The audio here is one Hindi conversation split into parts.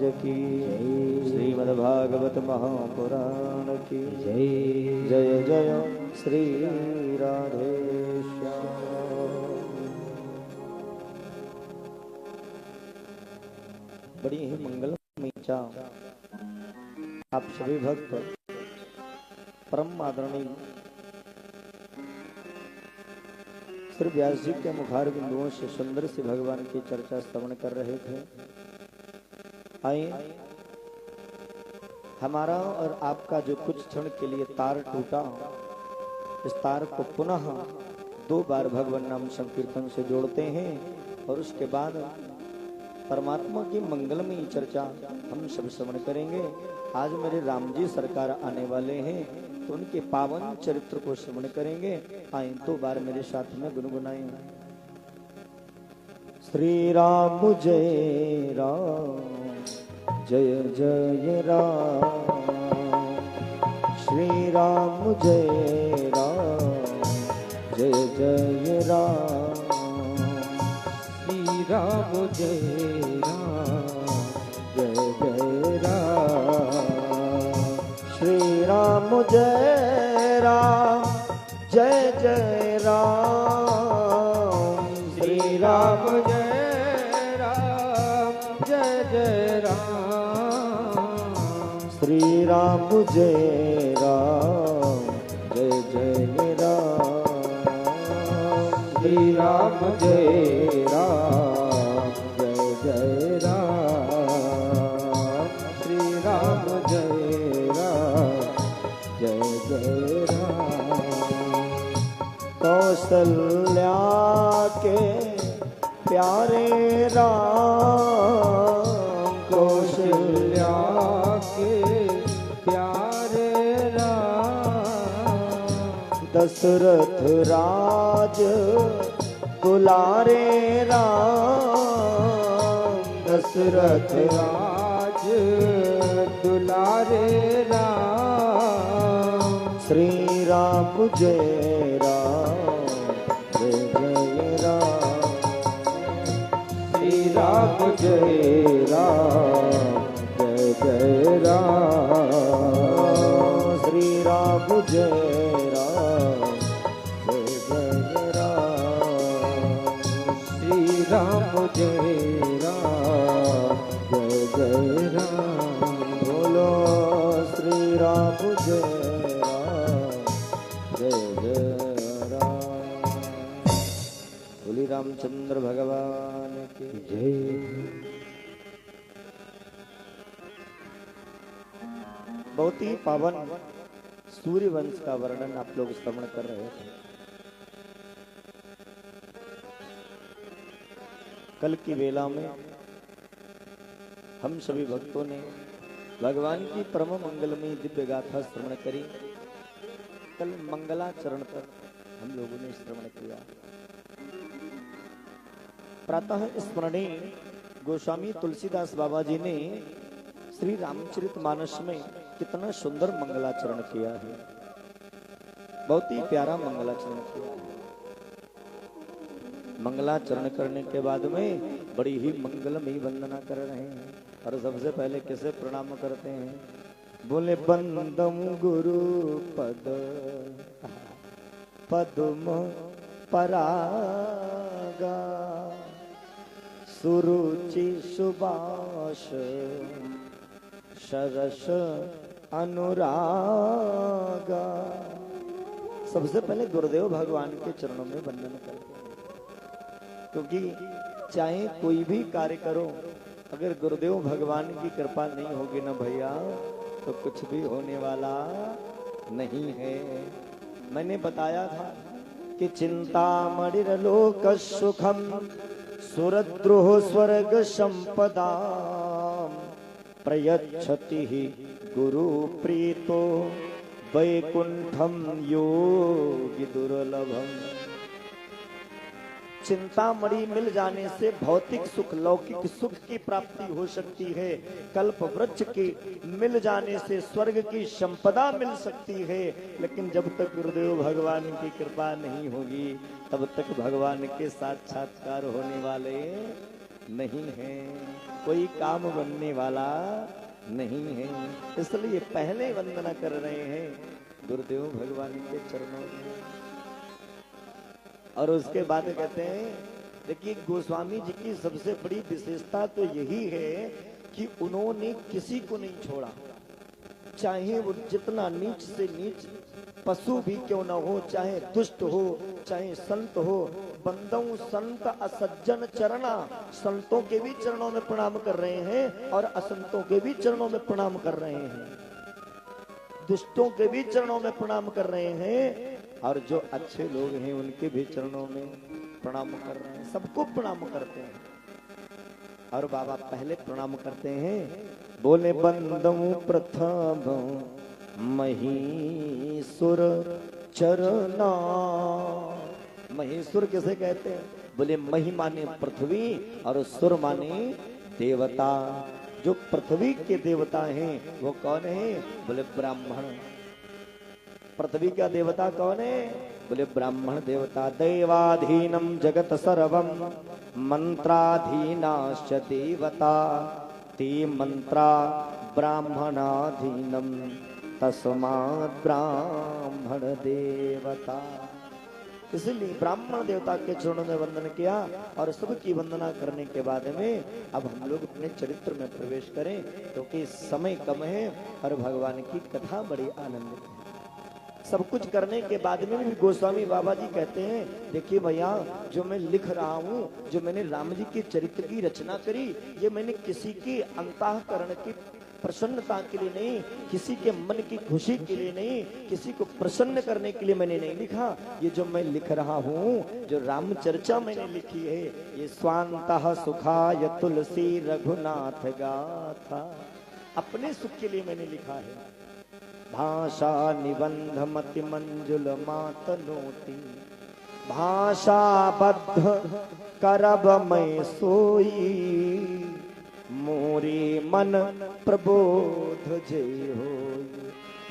महाराज की श्रीमद्भागवत महापुराण की जय। जय जय श्री राधे श्याम। बड़ी ही मंगलमयी इच्छा आप सभी भक्त परम आदरणीय श्री व्यास जी के मुखार बिंदुओं से सुंदर से भगवान की चर्चा श्रवण कर रहे थे। आइए हमारा और आपका जो कुछ क्षण के लिए तार टूटा, इस तार को पुनः 2 बार भगवान नाम संकीर्तन से जोड़ते हैं और उसके बाद परमात्मा की मंगलमयी चर्चा हम सब श्रवण करेंगे। आज मेरे राम जी सरकार आने वाले हैं तो उनके पावन चरित्र को श्रवण करेंगे। आए 2 बार मेरे साथ में गुनगुनाएं। श्री राम जय राम जय जय राम। श्री राम जय राम जय जय राम। श्री राम जय राम जय जय राम। श्री राम जय राम जय जय राम। श्री राम जय राम जय जय राम। श्री राम जय राम जय जय राम। श्री राम जय राम जय जय राम। श्री राम जय राम जय जय राम। कौशल्या के प्यारे राम। कौशल्या के प्यारे राम। दशरथ राज दुलारे राम। दशरथ राज दुलारे राम। श्री राम जय राम जय जय राम। श्री राम जय राम जय जय राम। श्री राम जय राम जय जय राम। श्री राम जय राम जय जय राम। बोलो श्री राम जय राम जय जय राम। बोली रामचंद्र भगवान की जय। बहुत ही पावन सूर्य वंश का वर्णन आप लोग श्रवण कर रहे थे। कल की वेला में हम सभी भक्तों ने भगवान की परम मंगलमयी दिव्य गाथा श्रवण करी। कल मंगलाचरण तक हम लोगों ने श्रवण किया। प्रातः स्मरणीय गोस्वामी तुलसीदास बाबा जी ने श्री रामचरितमानस में कितना सुंदर मंगलाचरण किया है। बहुत ही प्यारा मंगलाचरण किया है। मंगलाचरण करने के बाद में बड़ी ही मंगलमयी वंदना कर रहे हैं और सबसे पहले किसे प्रणाम करते हैं? बोले बंदम गुरु पद पद्म परागा। सुरुचि सुबास सरस अनुरागा। सबसे पहले गुरुदेव भगवान के चरणों में वंदन करते हैं, क्योंकि चाहे कोई भी कार्य करो, अगर गुरुदेव भगवान की कृपा नहीं होगी ना भैया, तो कुछ भी होने वाला नहीं है। मैंने बताया था कि चिंता मणिर्लोक सुखम सुरद्रोह स्वर्ग संपदा प्रयच्छति गुरु प्रीतो वैकुंठम योगी दुर्लभम। चिंतामणि मिल जाने से भौतिक सुख, लौकिक सुख की प्राप्ति हो सकती है। कल्प वृक्ष की मिल जाने से स्वर्ग की संपदा मिल सकती है। लेकिन जब तक गुरुदेव भगवान की कृपा नहीं होगी, तब तक भगवान के साक्षात्कार होने वाले नहीं है, कोई काम बनने वाला नहीं है। इसलिए पहले वंदना कर रहे हैं गुरुदेव भगवान के चरणों में। और उसके बाद कहते हैं, देखिए गोस्वामी जी की सबसे बड़ी विशेषता तो यही है कि उन्होंने किसी को नहीं छोड़ा, चाहे वो जितना नीच से नीच पशु भी क्यों न हो, चाहे दुष्ट हो चाहे संत हो। बंदऊ संत असज्जन चरणा, संतों के भी चरणों में प्रणाम कर रहे हैं और असंतों के भी चरणों में प्रणाम कर रहे हैं, दुष्टों के भी चरणों में प्रणाम कर रहे हैं, और जो अच्छे लोग हैं उनके भी चरणों में प्रणाम कर रहे हैं। सबको प्रणाम करते हैं। और बाबा पहले प्रणाम करते हैं, बोले बंदऊ प्रथम महीसुर चरना। महीसुर किसे कहते हैं? बोले मही माने पृथ्वी और सुर माने देवता। जो पृथ्वी के देवता हैं वो कौन है? बोले ब्राह्मण। पृथ्वी का देवता कौन है? बोले ब्राह्मण देवता। देवाधीनम जगत सर्वम मंत्राधीनाश्च देवता, ते मंत्रा ब्राह्मणाधीनम तस्मात् ब्राह्मण देवता। इसलिए ब्राह्मण देवता के चरणों में वंदन किया। और सबकी वंदना करने के बाद में अब हम लोग अपने चरित्र में प्रवेश करें, क्योंकि समय कम है और भगवान की कथा बड़ी आनंदित है। सब कुछ करने के बाद में भी गोस्वामी बाबा जी कहते हैं, देखिए भैया, जो मैं लिख रहा हूँ, जो मैंने राम जी के चरित्र की रचना करी, ये मैंने किसी की अंतःकरण की प्रसन्नता के लिए नहीं, किसी के मन की खुशी के लिए नहीं, किसी को प्रसन्न करने के लिए मैंने नहीं लिखा। ये जो मैं लिख रहा हूँ, जो राम चर्चा मैंने लिखी है, ये स्वांतः सुखाय तुलसी रघुनाथ गाथा, अपने सुख के लिए मैंने लिखा है। भाषा निबंध मति मंजुल मातनोती, भाषा बद्ध करब मैं सोई, मोरे मन प्रबोध जय हो।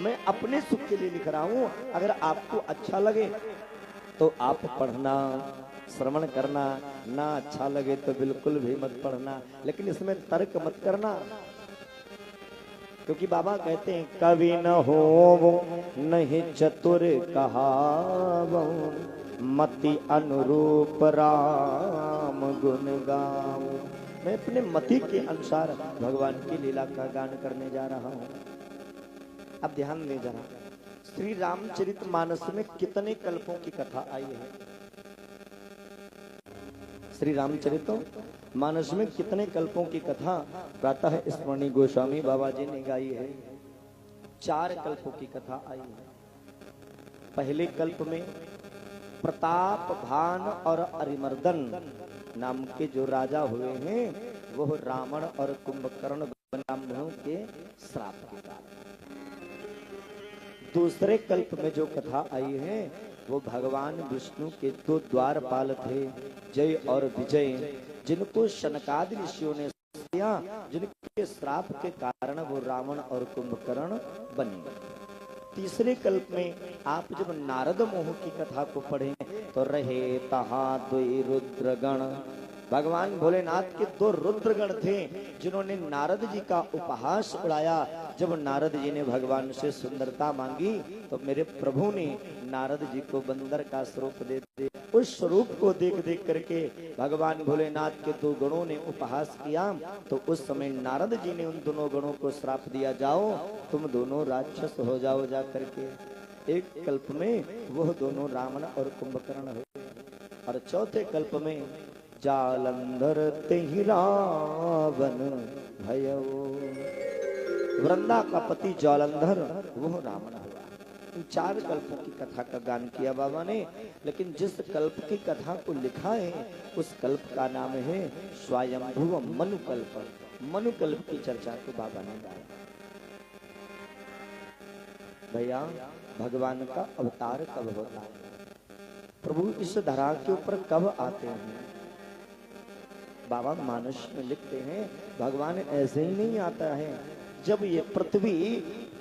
मैं अपने सुख के लिए लिख रहा हूँ। अगर आपको अच्छा लगे तो आप पढ़ना, श्रवण करना, ना अच्छा लगे तो बिल्कुल भी मत पढ़ना, लेकिन इसमें तर्क मत करना। क्योंकि बाबा कहते हैं, कवि न हो नहीं चतुर कहावो, मति अनुरूप राम गुण गाओ। मैं अपने मति के अनुसार भगवान की लीला का गान करने जा रहा हूँ। अब ध्यान दें जरा, श्री रामचरितमानस में कितने कल्पों की कथा आई है? श्री रामचरितमानस में कितने कल्पों की कथा प्रातः स्मरणीय गोस्वामी बाबा जी ने गाई है? 4 कल्पों की कथा आई है। पहले कल्प में प्रताप, भान और अरिमर्दन नाम के जो राजा हुए हैं, वो रावण और कुंभकर्ण ब्राह्मणों के श्राप के कारण। दूसरे कल्प में जो कथा आई है, वो भगवान विष्णु के 2 द्वारपाल थे, जय और विजय, जिनको शनकादि ऋषियों ने दिया, जिनके श्राप के कारण वो रावण और कुंभकर्ण बने। तीसरे कल्प में आप जब नारद मोह की कथा को पढ़ें तो रहे तहा 2 रुद्रगण। भगवान भोलेनाथ के 2 रुद्रगण थे जिन्होंने नारद जी का उपहास उड़ाया। जब नारद जी ने भगवान से सुंदरता मांगी तो मेरे प्रभु ने नारद जी को बंदर का स्वरूप दे दिया। उस स्वरूप को देख देख करके भगवान भोलेनाथ के 2 गणों ने उपहास किया। तो उस समय नारद जी ने उन दोनों गणों को श्राप दिया, जाओ तुम दोनों राक्षस हो जाओ जा करके। एक कल्प में वह दोनों रावण और कुंभकर्ण हुए। और चौथे कल्प में जालंधर तेहि रावण भयो, वृंदा का पति जालंधर वह रावण हुआ। इन 4 कल्पों की कथा का गान किया बाबा ने। लेकिन जिस कल्प की कथा को लिखा है उस कल्प का नाम है स्वयंभुव मनुकल्प। मनुकल्प की चर्चा को बाबा ने गाया। भैया, भगवान का अवतार कब होता है? प्रभु इस धरा के ऊपर कब आते हैं? बाबा मानस में लिखते हैं, भगवान ऐसे ही नहीं आता है। जब ये पृथ्वी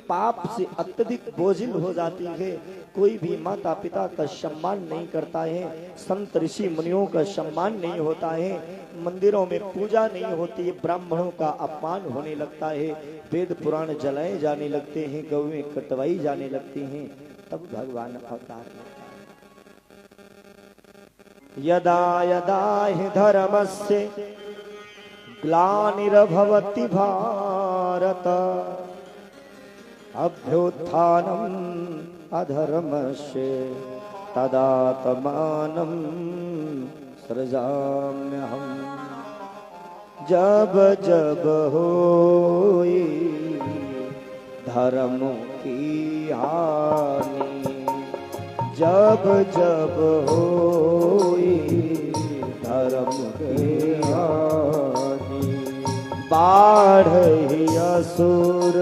पाप से अत्यधिक बोझिल हो जाती है। कोई भी माता पिता का सम्मान नहीं करता है, संत ऋषि मुनियों का सम्मान नहीं होता है, मंदिरों में पूजा नहीं होती है, ब्राह्मणों का अपमान होने लगता है, वेद पुराण जलाए जाने लगते हैं, गौएं कटवाई जाने लगती हैं, तब भगवान अवतार लेता है। यदा यदा हि धर्मस्य ग्लानिर्भवति भारत अभ्युत्थानम् अधर्मस्य तदात्मानं सृजाम्यहम्। जब जब होई धर्म की हानि, जब जब होई धर्म की हानि, बाढ़हि असुर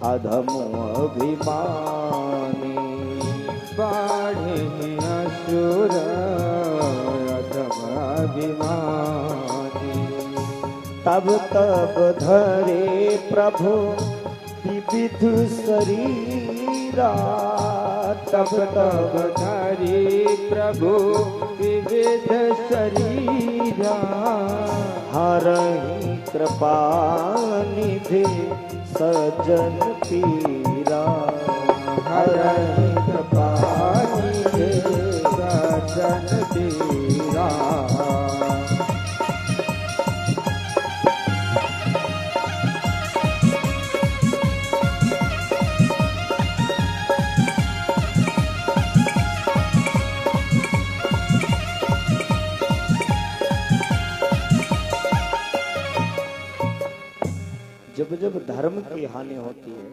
अधम अभिमानी, बाढ़हि असुर अधम अभिमानी। तब तब धरे प्रभु विविध शरीरा, तब तब धरे प्रभु विविध शरीरा, हरहि कृपा निधि सजन पीरा, हरहि कृपा निधि सजन पीरा। जब जब धर्म की हानि होती है,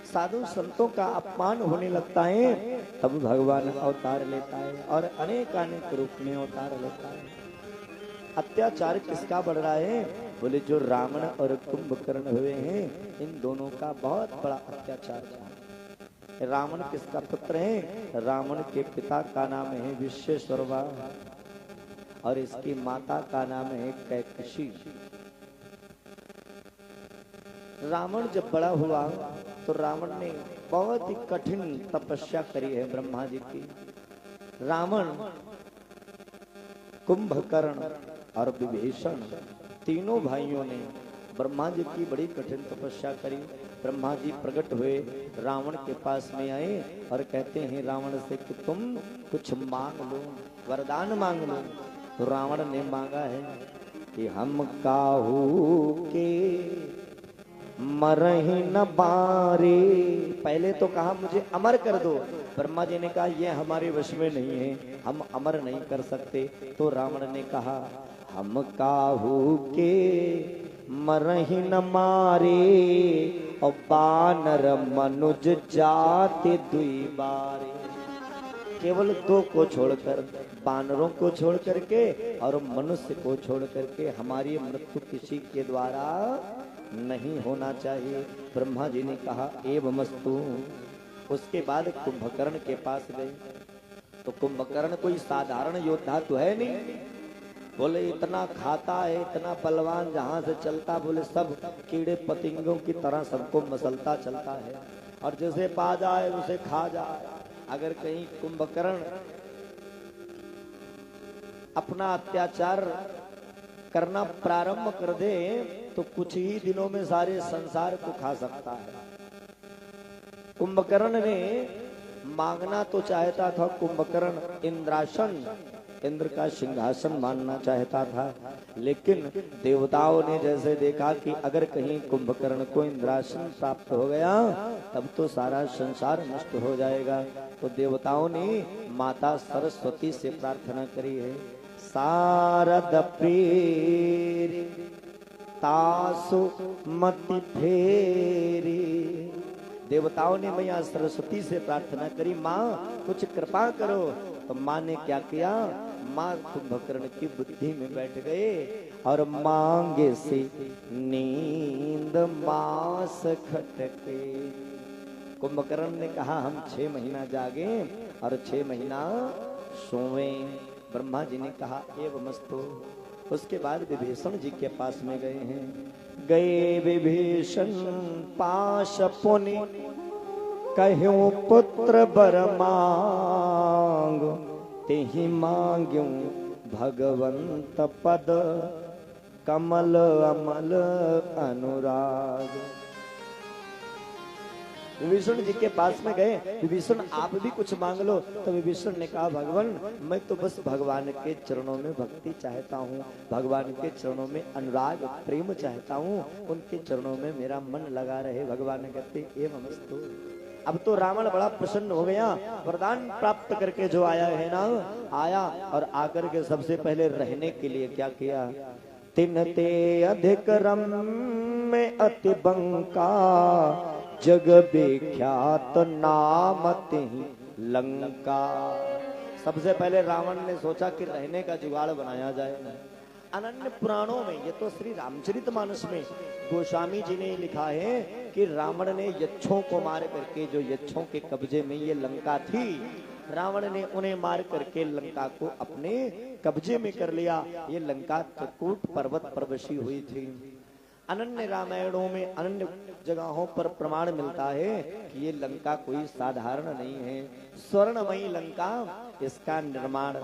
साधु संतों का अपमान होने लगता है, तब भगवान अवतार लेता है और अनेक अनेक रूप में अवतार लेता है। अत्याचार किसका बढ़ रहा है? बोले जो रावण और कुंभकर्ण हुए हैं, इन दोनों का बहुत बड़ा अत्याचार था। रावण किसका पुत्र है? रावण के पिता का नाम है विश्वेश्वरवा और इसकी माता का नाम है कैकसी। रावण जब बड़ा हुआ तो रावण ने बहुत ही कठिन तपस्या करी है ब्रह्मा जी की। रावण, कुंभकर्ण और विभीषण तीनों भाइयों ने ब्रह्मा जी की बड़ी कठिन तपस्या करी। ब्रह्मा जी प्रकट हुए, रावण के पास में आए और कहते हैं रावण से कि तुम कुछ मांग लो, वरदान मांग लो। तो रावण ने मांगा है कि हम काहू के मरहि न बारे। पहले तो कहा मुझे अमर कर दो, ब्रह्मा जी ने कहा यह हमारे वश में नहीं है, हम अमर नहीं कर सकते। तो रावण ने कहा हम काहू के मरहि न मारे और बानर मनुज जाति दुई बारे। केवल दो को छोड़कर, बानरों को छोड़ करके और मनुष्य को छोड़ करके हमारी मृत्यु किसी के द्वारा नहीं होना चाहिए। ब्रह्मा जी ने कहा एवमस्तु। उसके बाद कुंभकर्ण के पास गए तो कुंभकर्ण कोई साधारण योद्धा तो है नहीं। बोले इतना खाता है, इतना बलवान, जहां से चलता बोले सब कीड़े पतंगों की तरह सबको मसलता चलता है और जैसे पा जाए उसे खा जाए। अगर कहीं कुंभकर्ण अपना अत्याचार करना प्रारंभ कर दे तो कुछ ही दिनों में सारे संसार को खा सकता है। कुंभकर्ण ने मांगना तो चाहता था, कुंभकर्ण इंद्रासन, इंद्र का सिंहासन मानना चाहता था, लेकिन देवताओं ने जैसे देखा कि अगर कहीं कुंभकर्ण को इंद्रासन प्राप्त हो गया तब तो सारा संसार नष्ट हो जाएगा। तो देवताओं ने माता सरस्वती से प्रार्थना करी है, शारद प्रेरी तासु मति फेरी। देवताओं ने मैया सरस्वती से प्रार्थना करी, माँ कुछ कृपा करो। तो माँ ने क्या किया? माँ कुंभकर्ण की बुद्धि में बैठ गए और मांगे से नींद मास खटके। कुंभकर्ण ने कहा हम 6 महीना जागे और 6 महीना सोए। ब्रह्मा जी ने कहा एवमस्तु। उसके बाद विभीषण जी के पास में गए हैं। गए विभीषण पास पुनि कह्यो पुत्र बर मांग, तेहि मांग्यो भगवंत पद कमल अमल अनुराग। विभीषण जी के पास में गए, विभीषण आप भी कुछ मांग लो। तो विभीषण ने कहा भगवान मैं तो बस भगवान के चरणों में भक्ति चाहता हूँ, भगवान के चरणों में अनुराग प्रेम चाहता हूँ, उनके चरणों में मेरा मन लगा रहे। भगवान कहते एवं अस्तु। अब तो रावण बड़ा प्रसन्न हो गया, वरदान प्राप्त करके जो आया है ना, आया और आकर के सबसे पहले रहने के लिए क्या किया, तिन्हते अधिक रम में अति बंका, जग विख्यात नाम तिहि लंका। सबसे पहले रावण ने सोचा कि रहने का जुगाड़ बनाया जाए। अनन्य पुराणों में, ये तो श्री रामचरितमानस में गोस्वामी जी ने लिखा है कि रावण ने यक्षों को मार करके, जो यक्षों के कब्जे में ये लंका थी, रावण ने उन्हें मार करके लंका को अपने कब्जे में कर लिया। ये लंका त्रिकूट पर्वत पर बसी हुई थी। अनन्य रामायणों में अनन्य जगहों पर प्रमाण मिलता है कि ये लंका कोई साधारण नहीं है, स्वर्णमयी लंका। इसका निर्माण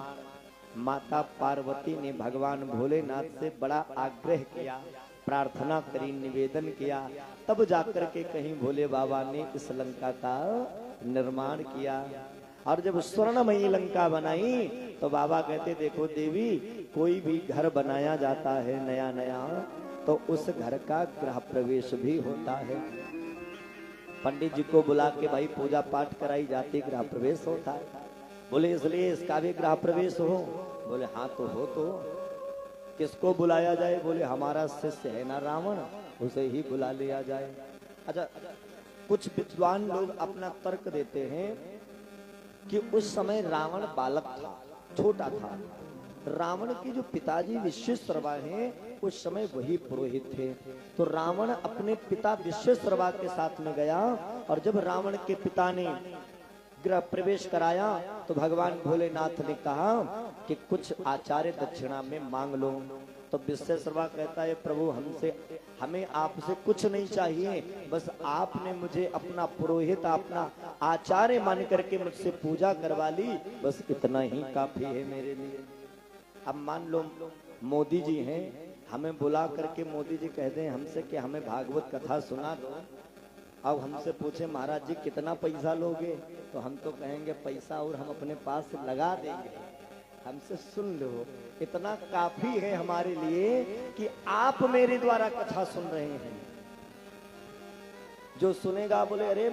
माता पार्वती ने भगवान भोलेनाथ से बड़ा आग्रह किया, प्रार्थना करी, निवेदन किया, तब जाकर के कहीं भोले बाबा ने इस लंका का निर्माण किया। और जब स्वर्णमयी लंका बनाई तो बाबा कहते देखो देवी, कोई भी घर बनाया जाता है नया नया तो उस घर का गृह प्रवेश भी होता है। पंडित जी को बुला के भाई पूजा पाठ कराई जाती, गृह प्रवेश होता है। बोले इसलिए इसका भी गृह प्रवेश हो? बोले हाँ तो हो। तो किसको बुलाया जाए? बोले हमारा शिष्य है ना रावण, उसे ही बुला लिया जाए। अच्छा, कुछ विद्वान लोग अपना तर्क देते हैं कि उस समय रावण बालक था, छोटा था। रावण के जो पिताजी विश्वेश्वरवा हैं उस समय वही पुरोहित थे। तो रावण अपने पिता विश्वेश्वरवा के साथ में गया और जब रावण के पिता ने गृह प्रवेश कराया तो भगवान भोलेनाथ ने कहा कि कुछ आचार्य दक्षिणा में मांग लो। तो विश्वेश्वरवा कहता है प्रभु हमें आपसे कुछ नहीं चाहिए, बस आपने मुझे अपना पुरोहित, अपना आचार्य मान करके मुझसे पूजा करवा ली, बस इतना ही काफी है मेरे लिए। अब मान लो मोदी जी हैं, हमें बुला करके मोदी जी कहते हैं हमसे कि हमें भागवत कथा सुना दो। अब हमसे पूछे महाराज जी कितना पैसा लोगे, तो हम तो कहेंगे पैसा और हम अपने पास लगा देंगे, हमसे सुन लो, इतना काफी है हमारे लिए कि आप मेरे द्वारा कथा सुन रहे हैं। जो सुनेगा बोले अरे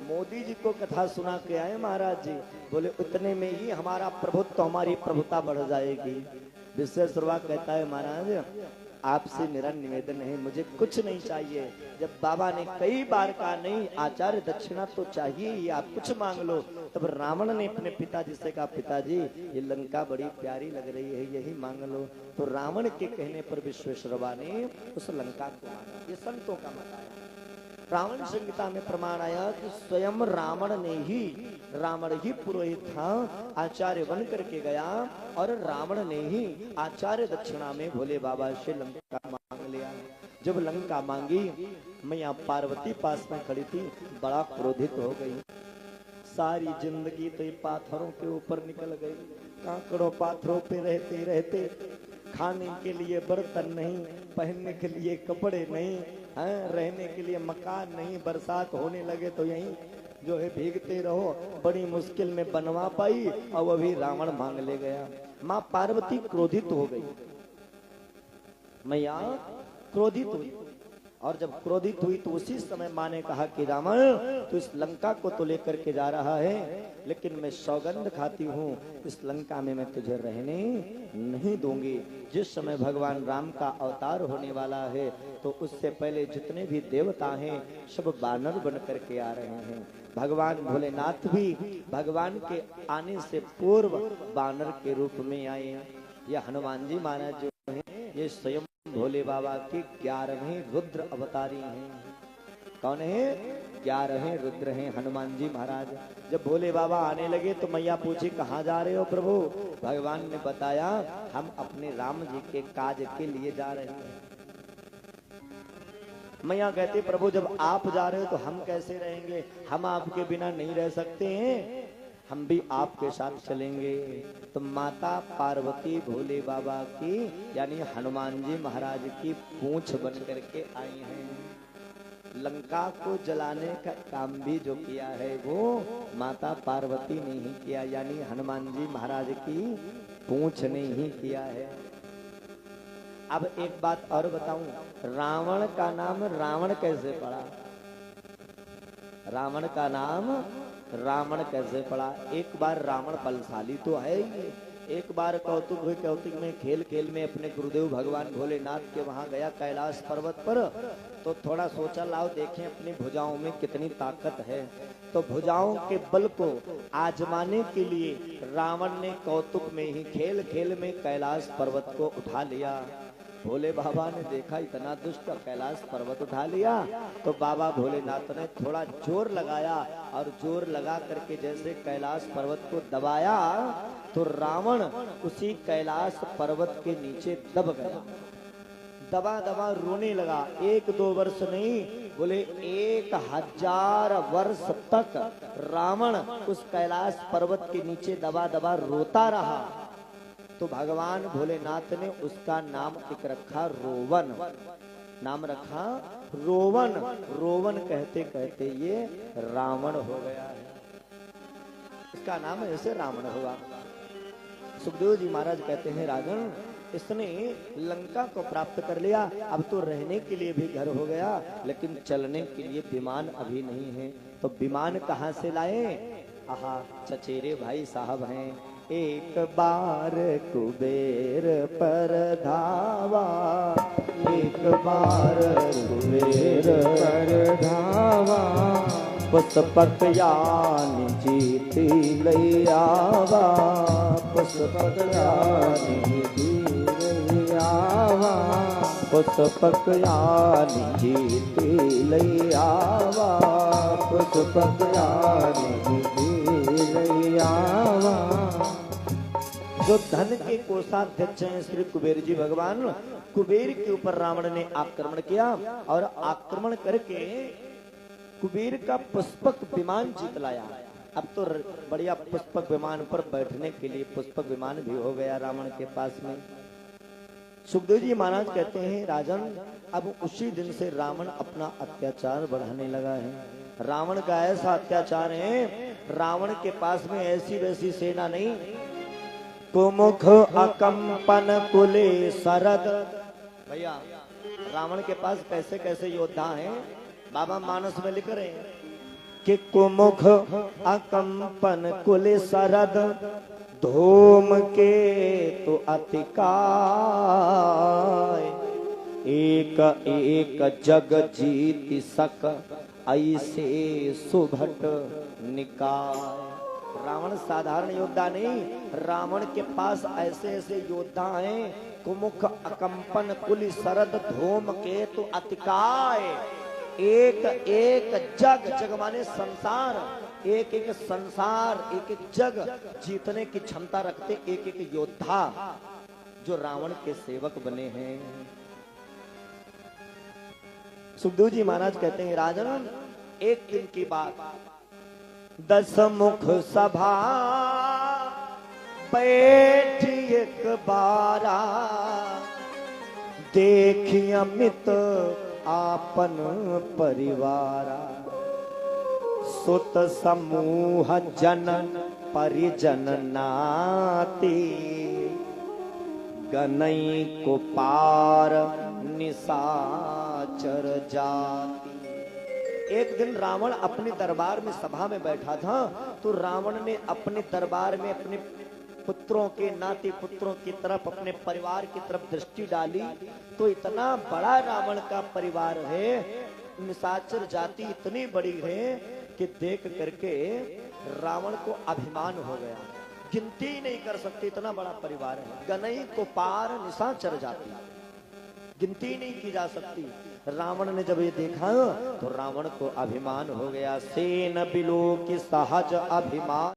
मोदी जी को कथा सुना के आए महाराज जी, बोले उतने में ही हमारा प्रभुत्व, हमारी प्रभुता बढ़ जाएगी। विश्वेश्वरवा कहता है महाराज आपसे मेरा निवेदन है, मुझे कुछ नहीं चाहिए। जब बाबा ने कई बार कहा नहीं आचार्य दक्षिणा तो चाहिए ही, आप कुछ मांग लो, तब रावण ने अपने पिताजी से कहा पिताजी ये लंका बड़ी प्यारी लग रही है, यही मांग लो। तो रावण के कहने पर विश्वेश्वरवा ने उस लंका को मांगा। ये संतों का मत आया। रावण संहिता में प्रमाण आया कि स्वयं रावण ही पुरोहित था, आचार्य बन करके गया और रावण ने ही आचार्य दक्षिणा में भोले बाबा से लंका मांग लिया। जब लंका मांगी, मैया पार्वती पास में खड़ी थी, बड़ा क्रोधित हो गई। सारी जिंदगी तो पाथरों के ऊपर निकल गई, कांकड़ों पाथरों पे रहते रहते, खाने के लिए बर्तन नहीं, पहनने के लिए कपड़े नहीं, रहने के लिए मकान नहीं, बरसात होने लगे तो यहीं जो है भीगते रहो, बड़ी मुश्किल में बनवा पाई और वो भी रावण मांग ले गया। माँ पार्वती क्रोधित हो गई, मैया क्रोधित हुई, और जब क्रोधित हुई तो उसी समय माँ ने कहा कि रावण तू इस लंका को तो लेकर के जा रहा है, लेकिन मैं सौगंध खाती हूँ इस लंका में मैं तुझे रहने नहीं दूंगी। जिस समय भगवान राम का अवतार होने वाला है तो उससे पहले जितने भी देवता हैं सब बानर बन करके आ रहे हैं। भगवान भोलेनाथ भी भगवान के आने से पूर्व बानर के रूप में आए। यह हनुमान जी महाराज जो है ये स्वयं भोले बाबा के 11वें रुद्र अवतारी हैं। कौन है? 11 रुद्र हैं हनुमान जी महाराज। जब भोले बाबा आने लगे तो मैया पूछी कहाँ जा रहे हो प्रभु? भगवान ने बताया हम अपने राम जी के काज के लिए जा रहे हैं। मैया कहती प्रभु जब आप जा रहे हो तो हम कैसे रहेंगे? हम आपके बिना नहीं रह सकते हैं, हम भी आपके साथ चलेंगे। तो माता पार्वती भोले बाबा की यानी हनुमान जी महाराज की पूंछ बन करके आई हैं। लंका को जलाने का काम भी जो किया है वो माता पार्वती ने ही किया, यानी हनुमान जी महाराज की पूंछ ने ही किया है। अब एक बात और बताऊं, रावण का नाम रावण कैसे पड़ा? रावण का नाम रावण कैसे पड़ा? एक बार रावण बलशाली तो है ही, एक बार कौतुक में खेल खेल में अपने गुरुदेव भगवान भोलेनाथ के वहां गया कैलाश पर्वत पर, तो थोड़ा सोचा लाओ देखें अपनी भुजाओं में कितनी ताकत है। तो भुजाओं के बल को आजमाने के लिए रावण ने कौतुक में ही खेल खेल में कैलाश पर्वत को उठा लिया। भोले बाबा ने देखा इतना दुष्ट कैलाश पर्वत उठा लिया, तो बाबा भोलेनाथ ने थोड़ा जोर लगाया और जोर लगा करके जैसे कैलाश पर्वत को दबाया तो रावण उसी कैलाश पर्वत के नीचे दब गया। दबा दबा रोने लगा। 1-2 वर्ष नहीं, बोले 1000 वर्ष तक रावण उस कैलाश पर्वत के नीचे दबा दबा रोता रहा। तो भगवान भोलेनाथ ने उसका नाम एक रखा रोवन, नाम रखा रोवन। रोवन कहते कहते ये रावण हो गया है, इसका नाम ऐसे रावण हुआ। सुखदेव जी महाराज कहते हैं राजन इसने लंका को प्राप्त कर लिया, अब तो रहने के लिए भी घर हो गया, लेकिन चलने के लिए विमान अभी नहीं है। तो विमान कहाँ से लाए? आहा, चचेरे भाई साहब हैं। एक बार कुबेर पर धावा, एक बार कुबेर पर धावा, पुष्पक यानी जीती लई आवा, पुष्पक यानी जीती आवा, पुष्पक यानी जीती लई आवा, पुष्पक यानी जीती लई आवा। जो धन के कोषाध्यक्ष हैं श्री कुबेर जी भगवान, कुबेर के ऊपर रावण ने आक्रमण किया और आक्रमण करके कुबेर का पुष्पक विमान जीत लाया। अब तो बढ़िया पुष्पक विमान पर बैठने के लिए पुष्पक विमान भी हो गया रावण के पास में। सुखदेव जी महाराज कहते हैं राजन अब उसी दिन से रावण अपना अत्याचार बढ़ाने लगा है। रावण का ऐसा अत्याचार है, रावण के पास में ऐसी वैसी सेना नहीं। कुमुख अकंपन कुले सरद, भैया रावण के पास कैसे कैसे योद्धा हैं, बाबा मानस में लिख रहे हैं कि कुमुख अकंपन कुले सरद, धूम के तो अतिकाय, एक एक जग जीति सक ऐसे सुभट निकाय। रावण साधारण योद्धा नहीं, रावण के पास ऐसे ऐसे योद्धा हैं। कुमुख अकंपन कुल सरद धूम के तो अतिकाय, एक एक जग, जग माने संसार, एक एक संसार एक एक जग जीतने की क्षमता रखते एक एक योद्धा जो रावण के सेवक बने हैं। सुखदेव जी महाराज कहते हैं राजन एक दिन की बात, 10 मुख सभा बैठी एक बारा, देखी अमित आपन परिवारा, सुत समूह जनन परिजन नाती, गनई को पार निशाचर जाति। एक दिन रावण अपने दरबार में सभा में बैठा था, तो रावण ने अपने दरबार में अपने पुत्रों के नाती पुत्रों की तरफ, अपने परिवार की तरफ दृष्टि डाली, तो इतना बड़ा रावण का परिवार है, निशाचर जाति इतनी बड़ी है कि देख करके रावण को अभिमान हो गया, गिनती ही नहीं कर सकते इतना बड़ा परिवार है। गनई को पार निशाचर जाति, गिनती नहीं की जा सकती। रावण ने जब ये देखा तो रावण को अभिमान हो गया। सेन बिलो की सहज अभिमान